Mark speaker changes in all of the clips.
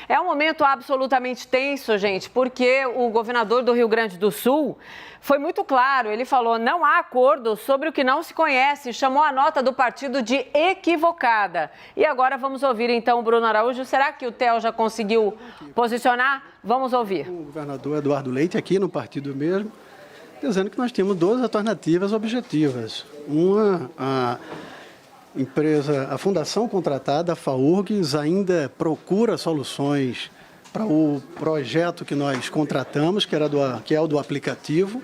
Speaker 1: É um momento absolutamente tenso, gente, porque o governador do Rio Grande do Sul foi muito claro. Ele falou: não há acordo sobre o que não se conhece, chamou a nota do partido de equivocada. E agora vamos ouvir então o Bruno Araújo. Será que o Theo já conseguiu posicionar? Vamos ouvir.
Speaker 2: O governador Eduardo Leite, aqui no partido mesmo, dizendo que nós temos duas alternativas objetivas. Uma, a fundação contratada, a FAURGS, ainda procura soluções para o projeto que nós contratamos, que é o do aplicativo,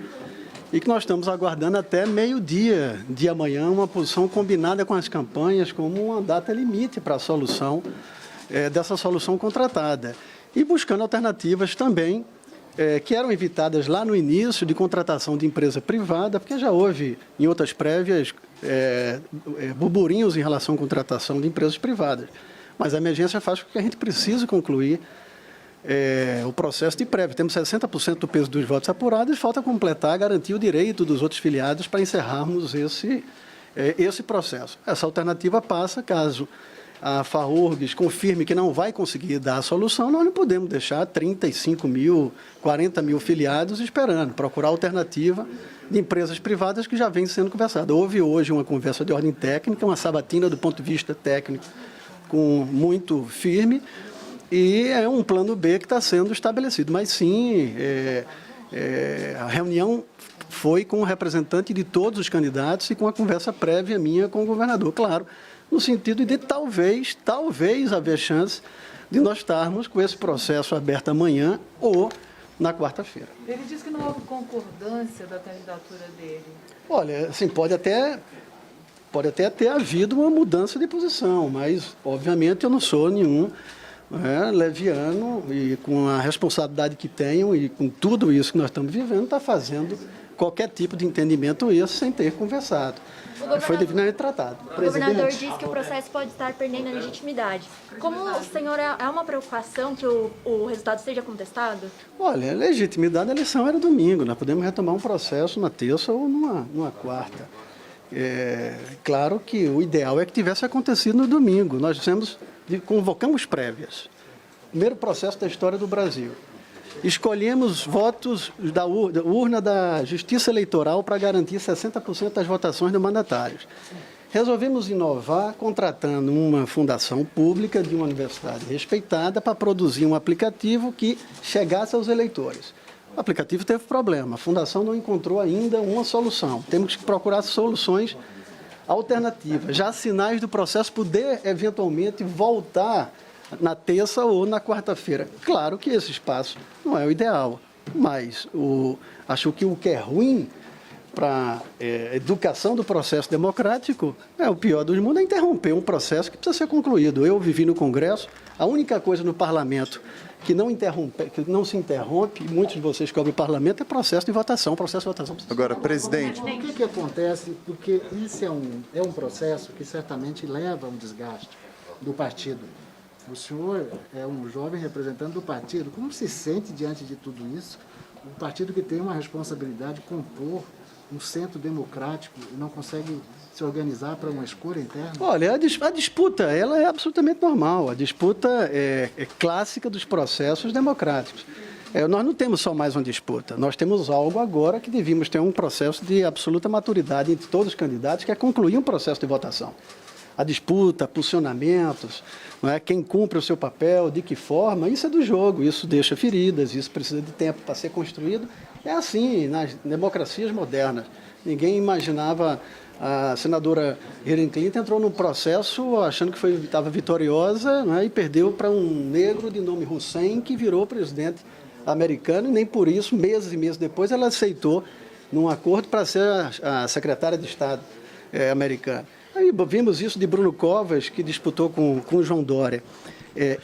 Speaker 2: e que nós estamos aguardando até meio-dia de amanhã uma posição combinada com as campanhas como uma data limite para a solução dessa solução contratada. E buscando alternativas também que eram evitadas lá no início de contratação de empresa privada, porque já houve, em outras prévias, burburinhos em relação à contratação de empresas privadas. Mas a emergência faz com que a gente precise concluir o processo de prévia. Temos 60% do peso dos votos apurados e falta completar, garantir o direito dos outros filiados para encerrarmos esse processo. Essa alternativa passa caso a FAURGS confirme que não vai conseguir dar a solução. Nós não podemos deixar 35 mil, 40 mil filiados esperando, procurar alternativa de empresas privadas que já vem sendo conversada. Houve hoje uma conversa de ordem técnica, uma sabatina do ponto de vista técnico muito firme, e é um plano B que está sendo estabelecido. Mas sim, a reunião foi com o representante de todos os candidatos e com a conversa prévia minha com o governador, claro, no sentido de talvez haver chance de nós estarmos com esse processo aberto amanhã ou na quarta-feira.
Speaker 3: Ele disse que não houve concordância da candidatura dele.
Speaker 2: Olha, assim, pode até ter havido uma mudança de posição, mas, obviamente, eu não sou nenhum leviano e com a responsabilidade que tenho e com tudo isso que nós estamos vivendo, está fazendo qualquer tipo de entendimento isso sem ter conversado. Foi devidamente tratado.
Speaker 4: O governador disse que o processo pode estar perdendo a legitimidade. Como o senhor é uma preocupação que o resultado seja contestado?
Speaker 2: Olha, a legitimidade da eleição era domingo. Nós podemos retomar um processo na terça ou numa quarta. Claro que o ideal é que tivesse acontecido no domingo. Nós convocamos prévias. Primeiro processo da história do Brasil. Escolhemos votos da urna da Justiça Eleitoral para garantir 60% das votações dos mandatários. Resolvemos inovar contratando uma fundação pública de uma universidade respeitada para produzir um aplicativo que chegasse aos eleitores. O aplicativo teve problema, a fundação não encontrou ainda uma solução. Temos que procurar soluções alternativas. Já há sinais do processo poder, eventualmente, voltar na terça ou na quarta-feira. Claro que esse espaço não é o ideal, mas acho que o que é ruim para a educação do processo democrático o pior dos mundos é interromper um processo que precisa ser concluído. Eu vivi no Congresso, a única coisa no parlamento que não se interrompe, muitos de vocês cobrem o parlamento, é processo de votação.
Speaker 5: Agora, presidente...
Speaker 6: O que acontece? Porque esse é um processo que certamente leva a um desgaste do partido. O senhor é um jovem representante do partido. Como se sente diante de tudo isso? Um partido que tem uma responsabilidade de compor um centro democrático e não consegue se organizar para uma escolha interna?
Speaker 2: Olha, a disputa ela é absolutamente normal. A disputa é clássica dos processos democráticos. Nós não temos só mais uma disputa. Nós temos algo agora que devíamos ter um processo de absoluta maturidade entre todos os candidatos, que é concluir um processo de votação. A disputa, posicionamentos, quem cumpre o seu papel, de que forma, isso é do jogo, isso deixa feridas, isso precisa de tempo para ser construído. É assim nas democracias modernas. Ninguém imaginava, a senadora Hillary Clinton entrou num processo achando que estava vitoriosa e perdeu para um negro de nome Hussein, que virou presidente americano, e nem por isso, meses e meses depois, ela aceitou num acordo para ser a secretária de Estado americana. Aí vimos isso de Bruno Covas, que disputou com o João Dória.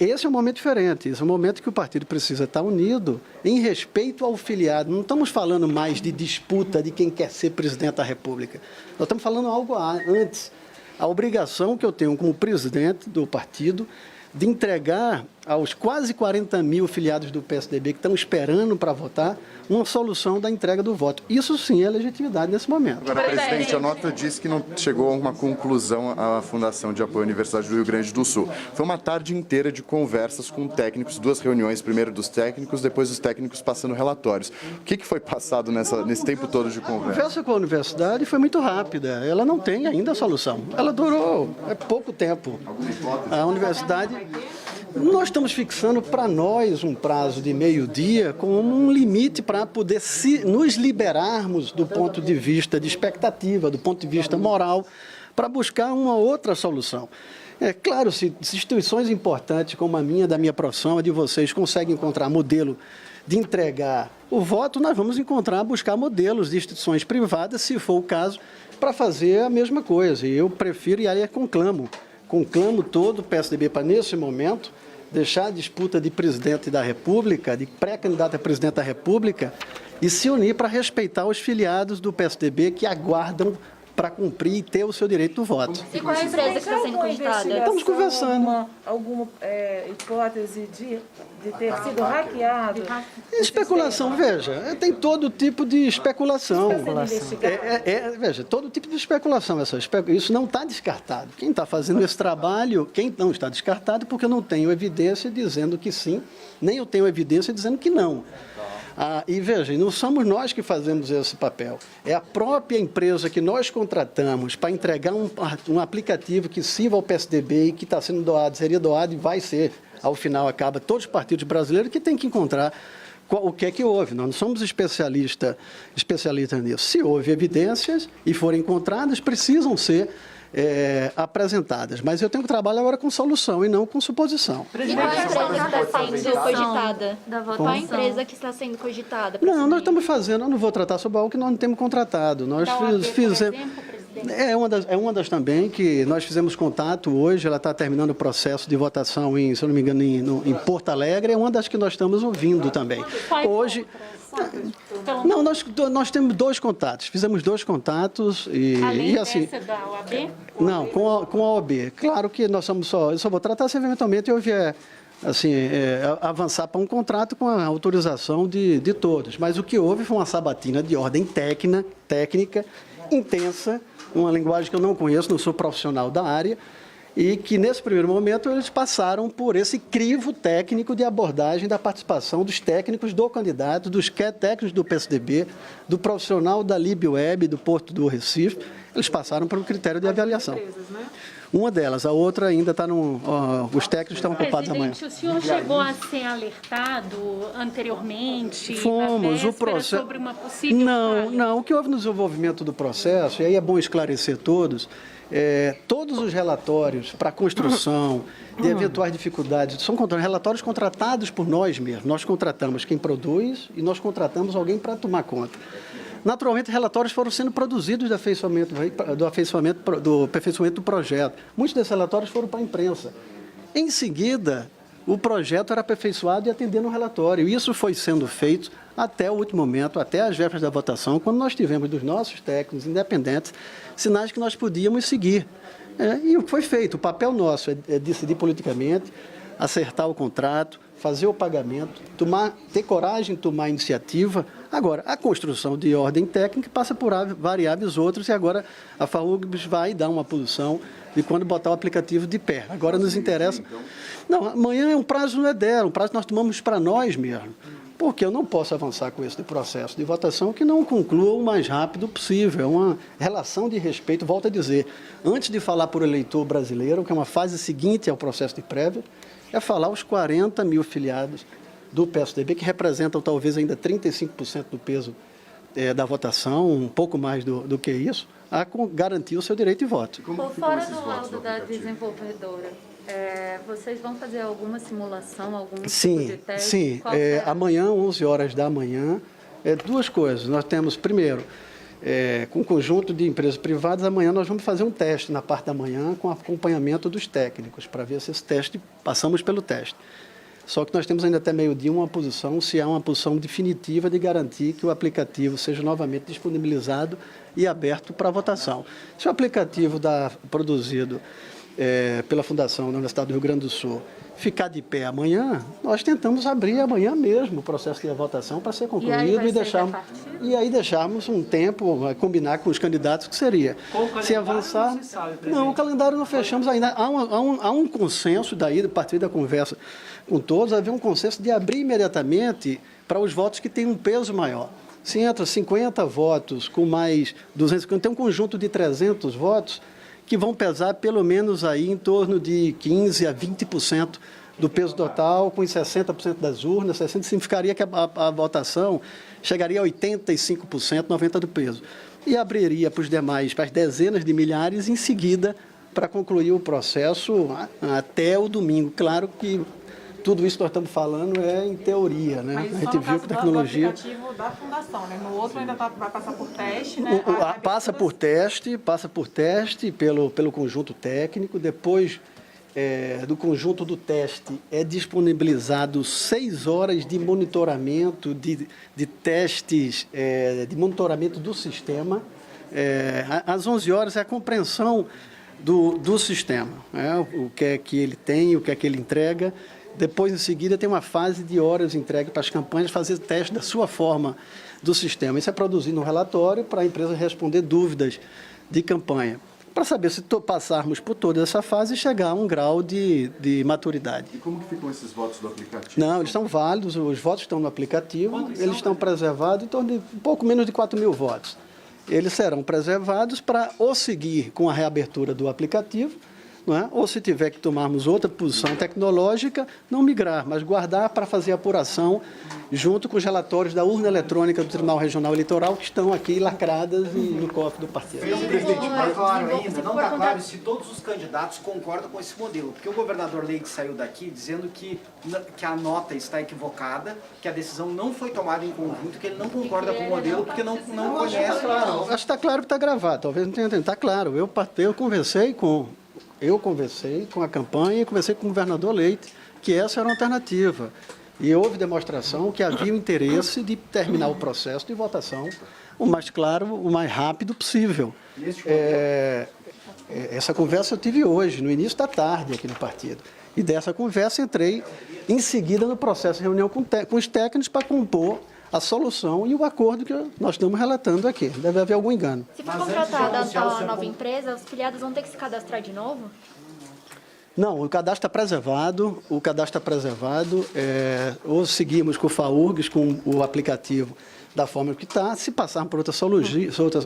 Speaker 2: Esse é um momento diferente, esse é um momento que o partido precisa estar unido em respeito ao filiado. Não estamos falando mais de disputa de quem quer ser presidente da República. Nós estamos falando algo antes. A obrigação que eu tenho como presidente do partido de entregar aos quase 40 mil filiados do PSDB que estão esperando para votar uma solução da entrega do voto. Isso sim é legitimidade nesse momento.
Speaker 5: Agora, presidente, a nota diz que não chegou a uma conclusão a Fundação de Apoio à Universidade do Rio Grande do Sul. Foi uma tarde inteira de conversas com técnicos, 2 reuniões, primeiro dos técnicos, depois os técnicos passando relatórios. O que foi passado nesse tempo todo de
Speaker 2: A
Speaker 5: conversa?
Speaker 2: conversa com a universidade foi muito rápida. Ela não tem ainda a solução. Ela durou pouco tempo. A universidade... Nós estamos fixando para nós um prazo de meio-dia como um limite para poder nos liberarmos do ponto de vista de expectativa, do ponto de vista moral, para buscar uma outra solução. É claro, se instituições importantes como a minha, da minha profissão, a de vocês, conseguem encontrar modelo de entregar o voto, nós vamos buscar modelos de instituições privadas, se for o caso, para fazer a mesma coisa. E eu prefiro, e aí conclamo todo o PSDB para, nesse momento, deixar a disputa de presidente da República, de pré-candidato a presidente da República, e se unir para respeitar os filiados do PSDB que aguardam para cumprir e ter o seu direito do voto.
Speaker 4: E qual é a empresa que está sendo cogitada?
Speaker 2: Estamos conversando.
Speaker 3: Alguma hipótese de ter sido hackeado?
Speaker 2: Especulação, veja, tem todo tipo de especulação.
Speaker 3: Está sendo investigado?
Speaker 2: Veja, todo tipo de especulação. Isso não está descartado. Quem está fazendo esse trabalho, quem não está descartado, porque eu não tenho evidência dizendo que sim, nem eu tenho evidência dizendo que não. E veja, não somos nós que fazemos esse papel. É a própria empresa que nós contratamos para entregar um aplicativo que sirva ao PSDB e que está sendo doado, seria doado e vai ser, ao final, acaba todos os partidos brasileiros que têm que encontrar o que é que houve. Nós não somos especialistas nisso. Se houve evidências e forem encontradas, precisam ser apresentadas. Mas eu tenho que trabalhar agora com solução e não com suposição.
Speaker 4: E qual é a empresa que está sendo cogitada? Qual é a empresa que está sendo cogitada?
Speaker 2: Não, nós estamos fazendo, eu não vou tratar sobre algo que nós não temos contratado. Nós fizemos. É uma das também que nós fizemos contato hoje, ela está terminando o processo de votação, se eu não me engano, em Porto Alegre, é uma das que nós estamos ouvindo também. Hoje. Não, nós temos 2 contatos, fizemos 2 contatos
Speaker 7: Além
Speaker 2: e assim...
Speaker 7: dessa da OAB?
Speaker 2: Não, com a OAB. Claro que nós somos eu só vou tratar se eventualmente eu vier avançar para um contrato com a autorização de todos. Mas o que houve foi uma sabatina de ordem técnica, intensa, uma linguagem que eu não conheço, não sou profissional da área, e que, nesse primeiro momento, eles passaram por esse crivo técnico de abordagem da participação dos técnicos do candidato, dos técnicos do PSDB, do profissional da LibWeb, do Porto do Recife. Eles passaram por um critério de avaliação. Uma delas, a outra ainda está os técnicos estão ocupados amanhã.
Speaker 7: Presidente, o senhor chegou a ser alertado anteriormente?
Speaker 2: Fomos, o processo...
Speaker 7: Sobre uma possível
Speaker 2: Não, o que houve no desenvolvimento do processo, e aí é bom esclarecer todos os relatórios para construção de eventuais dificuldades são relatórios contratados por nós mesmos. Nós contratamos quem produz e nós contratamos alguém para tomar conta. Naturalmente, relatórios foram sendo produzidos do aperfeiçoamento do projeto. Muitos desses relatórios foram para a imprensa. Em seguida, o projeto era aperfeiçoado e atendendo o relatório. Isso foi sendo feito até o último momento, até as vésperas da votação, quando nós tivemos dos nossos técnicos independentes sinais que nós podíamos seguir. E o que foi feito? O papel nosso é decidir politicamente, acertar o contrato, fazer o pagamento, ter coragem de tomar iniciativa. Agora, a construção de ordem técnica passa por variáveis outras e agora a FAURGS vai dar uma posição de quando botar o aplicativo de pé. Agora nos interessa... Não, amanhã um prazo não é dela, um prazo que nós tomamos para nós mesmo, porque eu não posso avançar com esse processo de votação que não conclua o mais rápido possível. É uma relação de respeito, volto a dizer, antes de falar por eleitor brasileiro, que é uma fase seguinte ao processo de prévia, é falar os 40 mil filiados do PSDB, que representam talvez ainda 35% do peso da votação, um pouco mais do que isso, a garantir o seu direito de voto.
Speaker 8: Por fora do laudo da desenvolvedora, vocês vão fazer alguma simulação, algum tipo de teste?
Speaker 2: Sim. Amanhã, 11 horas da manhã, 2 coisas. Nós temos, primeiro, com um conjunto de empresas privadas, amanhã nós vamos fazer um teste na parte da manhã com acompanhamento dos técnicos, para ver se esse teste, passamos pelo teste. Só que nós temos ainda até meio-dia uma posição, se há uma posição definitiva de garantir que o aplicativo seja novamente disponibilizado e aberto para votação. Se o aplicativo produzido pela Fundação da Universidade do Rio Grande do Sul, ficar de pé amanhã, nós tentamos abrir amanhã mesmo o processo de votação para ser concluído e aí deixarmos um tempo a combinar com os candidatos que seria. Se avançar, não, o calendário não fechamos ainda. Há um consenso daí, a partir da conversa com todos, havia um consenso de abrir imediatamente para os votos que têm um peso maior. Se entra 50 votos com mais 250, tem um conjunto de 300 votos que vão pesar pelo menos aí em torno de 15% a 20% do peso total, com os 60% das urnas, 60% significaria que a votação chegaria a 85%, 90% do peso. E abriria para os demais, para as dezenas de milhares, em seguida, para concluir o processo até o domingo. Claro que tudo isso que nós estamos falando é em teoria, né?
Speaker 3: Mas
Speaker 2: a gente viu que a tecnologia...
Speaker 3: do aplicativo da Fundação, né? No outro ainda vai passar por teste, né?
Speaker 2: Passa por teste pelo conjunto técnico, depois do conjunto do teste é disponibilizado 6 horas de monitoramento, de testes, de monitoramento do sistema. Às 11 horas é a compreensão do sistema, né? O que é que ele tem, o que é que ele entrega. Depois, em seguida, tem uma fase de horas entregue para as campanhas fazer teste da sua forma do sistema. Isso é produzido um relatório para a empresa responder dúvidas de campanha, para saber se passarmos por toda essa fase e chegar a um grau de maturidade.
Speaker 5: E como que ficam esses votos do aplicativo?
Speaker 2: Não, eles estão válidos, os votos estão no aplicativo, eles estão preservados, em torno de um pouco menos de 4.000 votos. Eles serão preservados para ou seguir com a reabertura do aplicativo, não é? Ou se tiver que tomarmos outra posição tecnológica, não migrar, mas guardar para fazer apuração junto com os relatórios da urna eletrônica do Tribunal Regional Eleitoral, que estão aqui lacradas no cofre do partido.
Speaker 9: Presidente, não está claro ainda, não está claro se todos os candidatos concordam com esse modelo, porque o governador Leite saiu daqui dizendo que a nota está equivocada, que a decisão não foi tomada em conjunto, que ele não concorda com o modelo, porque não conhece.
Speaker 2: Acho que está claro que está gravado, talvez não tenha entendido. Está claro, eu conversei com a campanha e conversei com o governador Leite, que essa era uma alternativa. E houve demonstração que havia o interesse de terminar o processo de votação o mais claro, o mais rápido possível. Essa conversa eu tive hoje, no início da tarde, aqui no partido. E dessa conversa entrei em seguida no processo de reunião com os técnicos para compor a solução e o acordo que nós estamos relatando aqui. Deve haver algum engano.
Speaker 4: Se for contratada a nova empresa, os filiados vão ter que se cadastrar de novo?
Speaker 2: Não, o cadastro está preservado, ou seguimos com o FAURGS, com o aplicativo da forma que está. Se passarmos por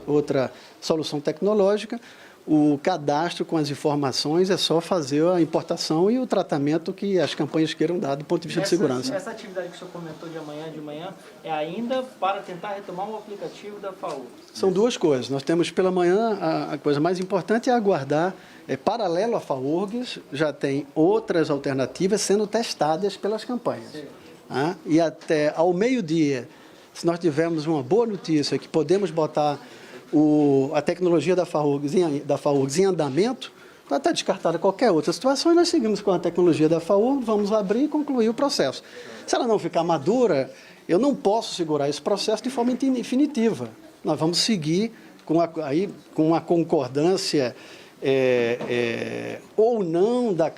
Speaker 2: outra solução tecnológica, o cadastro com as informações é só fazer a importação e o tratamento que as campanhas queiram dar do ponto de vista de segurança.
Speaker 10: Essa atividade que o senhor comentou de manhã é ainda para tentar retomar o aplicativo da FAURGS?
Speaker 2: São duas coisas. Nós temos pela manhã, a coisa mais importante é aguardar, paralelo à FAURGS, já tem outras alternativas sendo testadas pelas campanhas. E até ao meio-dia, se nós tivermos uma boa notícia que podemos botar a tecnologia da FAURGS em andamento, está descartada qualquer outra situação e nós seguimos com a tecnologia da FAURGS, vamos abrir e concluir o processo. Se ela não ficar madura, eu não posso segurar esse processo de forma definitiva. Nós vamos seguir com a concordância ou não das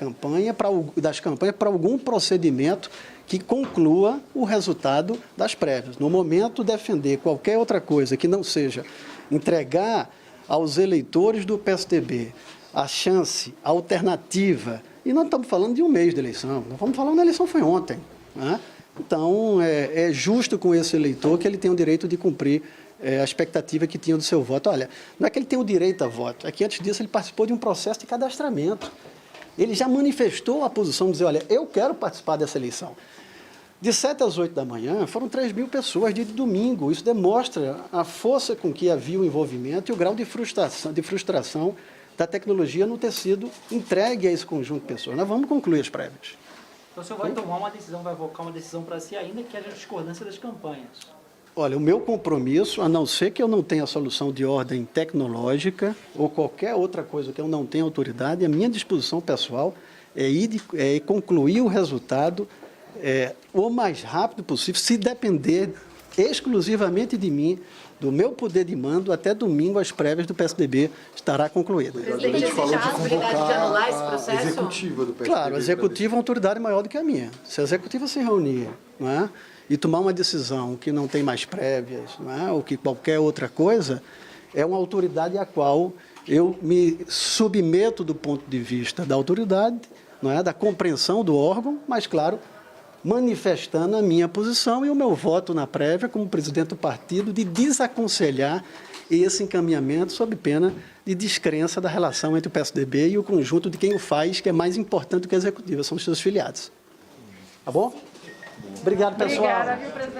Speaker 2: campanhas para algum procedimento que conclua o resultado das prévias. No momento, defender qualquer outra coisa que não seja entregar aos eleitores do PSDB a chance, a alternativa, e nós estamos falando de um mês de eleição, nós estamos falando da eleição foi ontem, né? Então, é justo com esse eleitor que ele tem o direito de cumprir a expectativa que tinha do seu voto. Olha, não é que ele tem o direito a voto, é que antes disso ele participou de um processo de cadastramento. Ele já manifestou a posição de dizer, olha, eu quero participar dessa eleição. De 7 às 8 da manhã, foram 3.000 pessoas, dia de domingo. Isso demonstra a força com que havia o envolvimento e o grau de frustração da tecnologia não ter sido entregue a esse conjunto de pessoas. Nós vamos concluir as prévias.
Speaker 10: Então, o senhor vai tomar uma decisão, vai avocar uma decisão para si, ainda que haja discordância das campanhas?
Speaker 2: Olha, o meu compromisso, a não ser que eu não tenha solução de ordem tecnológica ou qualquer outra coisa que eu não tenha autoridade, a minha disposição pessoal é concluir o resultado o mais rápido possível, se depender exclusivamente de mim, do meu poder de mando, até domingo as prévias do PSDB estará concluída.
Speaker 8: A gente falou de convocar de anular esse processo?
Speaker 5: Executiva do PSDB.
Speaker 2: Claro, a executiva é uma autoridade maior do que a minha. Se a executiva se reunir, não é, e tomar uma decisão que não tem mais prévias, não é, ou que qualquer outra coisa, é uma autoridade à qual eu me submeto do ponto de vista da autoridade, não é, da compreensão do órgão, mas, claro, manifestando a minha posição e o meu voto na prévia como presidente do partido de desaconselhar esse encaminhamento sob pena de descrença da relação entre o PSDB e o conjunto de quem o faz, que é mais importante do que a executiva, são os seus filiados. Tá bom? Obrigado, pessoal.
Speaker 1: Obrigada, viu, presidente?